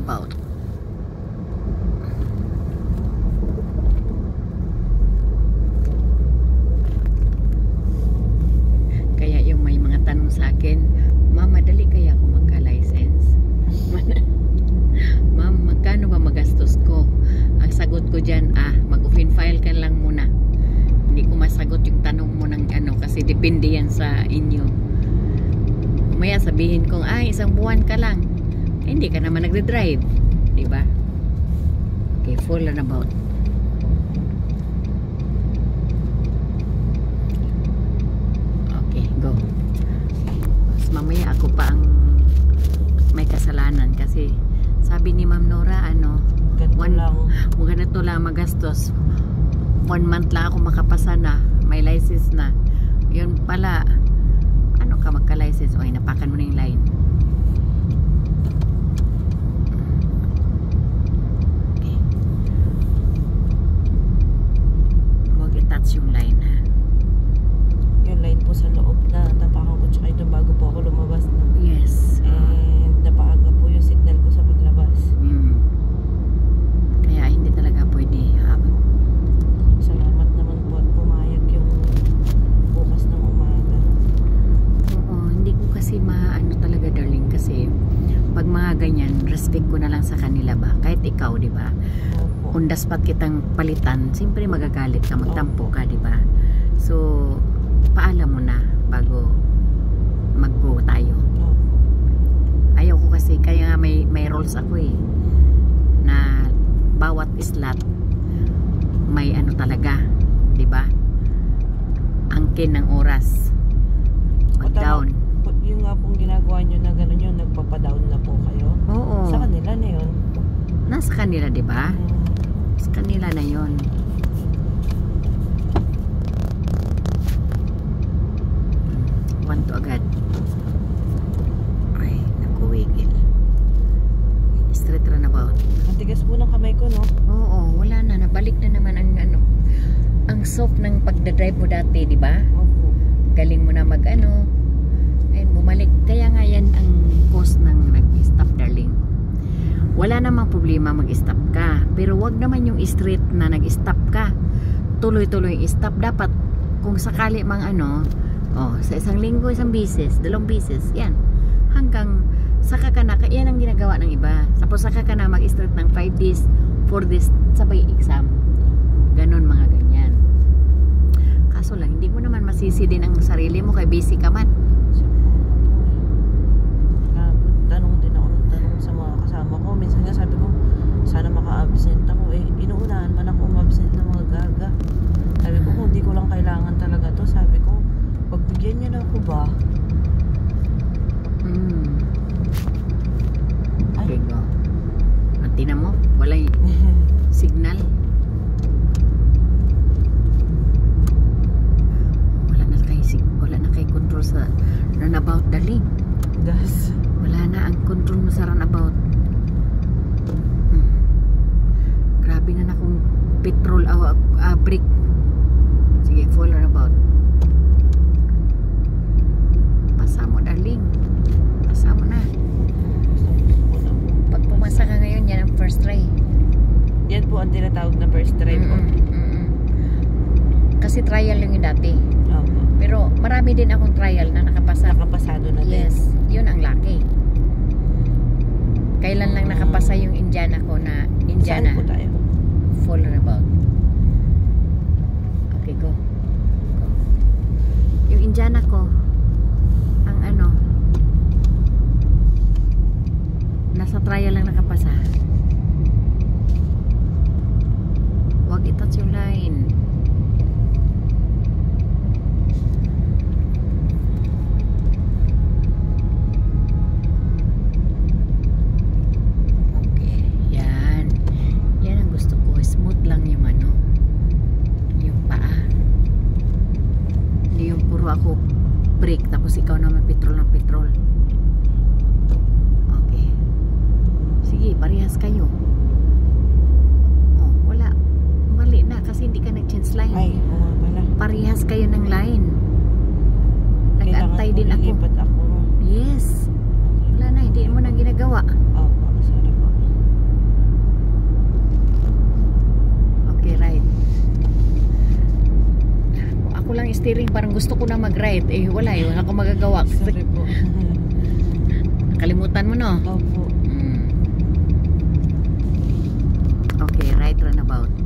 about. Kaya yung may mga tanong sa akin, "Ma'am, madali kaya ako magka-license?" "Ma'am, magkano ba magastos ko?" Ang sagot ko dyan, mag-open file ka lang muna. Hindi ko masagot yung tanong mo ng ano, kasi depende yan sa inyo. Umaya sabihin kong, isang buwan ka lang. Hindi ka naman nagde-drive. Diba? Okay, full runabout. Okay, go. Mas mamaya ako pa ang may kasalanan kasi sabi ni Ma'am Nora, ganito lang magastos. 1 month lang ako makapasa na, may license na. Yun pala, ano ka magka-license? Okay, napakan mo na yung line. Okay. Huwag i-touch yung line, ha? Yung line po sa loob na napakan ko tsaka ito bago po ako lumabas na. Yes. And napaaga po yung signal ko sa paglabas. Kaya hindi talaga pwede, ha? Salamat naman po at pumayag yung bukas ng umaga. Oo, hindi ko kasi maano talaga, darling, kasi pag mga ganyan, respect ko na lang sa kanila ba? Kahit ikaw, di ba? On the spot kitang palitan, siyempre magagalit ka, magtampo ka, di ba? So, paalam mo na bago mag-go tayo. Ayaw ko kasi, kaya may rules ako na bawat slot may ano talaga, di ba? Angkin ng oras. Mag-down. Yung nga pong ginagawa nyo na gano'n yun, nagpapadown na po kayo. Oo. Sa kanila na yun. Nasa kanila, di ba? Sa kanila na yun. To agad. Ay, nakuwigil. Straight runabout. Ang tigas po ng kamay ko, no? Oo, wala na. Nabalik na naman ang ano. Ang soft ng pagdadrive mo dati, di ba? Opo. Galing mo na mag-ano. Ayun, bumalik. Kaya nga yan ang cause ng nag-stop, darling. Wala namang problema mag-stop ka. Pero wag naman yung straight na nag-stop ka. Tuloy-tuloy stop. Dapat, kung sakali mang ano, sa isang linggo, isang bisis, 2 bisis, yan. Hanggang saka ka na, yan ang ginagawa ng iba. Tapos saka ka na mag-start ng 5 days, 4 days, sabay exam. Ganon, mga ganyan. Kaso lang, hindi mo naman masisi din ang sarili mo kay busy ka man. Tanong din ako ng tanong sa mga kasama ko. Minsan nga sabi ko, sana maka-absent ako. Inuunahan man ako umabsent ng mga gaga. Sabi ko, kung di ko lang kailangan talaga to, sabi ko, pagbigyan niyo na ako ba? Okay, go. At tinan mo, walang signal. Wala na kay control sa runabout, darling. Gas. Wala na ang control mo sa runabout. Grabe na akong petrol brake. Sige, full runabout. Pasa mo, darling. Pasa mo na. Pag pumasa ka ngayon, yan ang first try. Yan po ang tinatawag na first try po. Kasi trial yung dati. Opo. Pero marami din akong trial na nakapasa. Nakapasado na din. Yes, yun ang lucky. Kailan lang nakapasa yung Indiana ko na Indiana. Saan po tayo? Full runabout. Okay, go. Yung Indiana ko, ang ano, nasa trial lang nakapasa. Huwag i-touch yung line. Ako brake tapos ikaw naman petrol ng petrol. Okay, sige, parehas kayo. Wala, mali na kasi hindi ka nag-change line. Ay, wala. Parehas kayo ng line. Nag-antay din ako. Ako. Yes, wala na, hindi mo na ginagawa. Sorry po. steering, parang gusto ko na mag-right. Eh, wala yun. Wala akong magagawa. Sorry po. Nakalimutan mo, no? Opo. Okay, right runabout.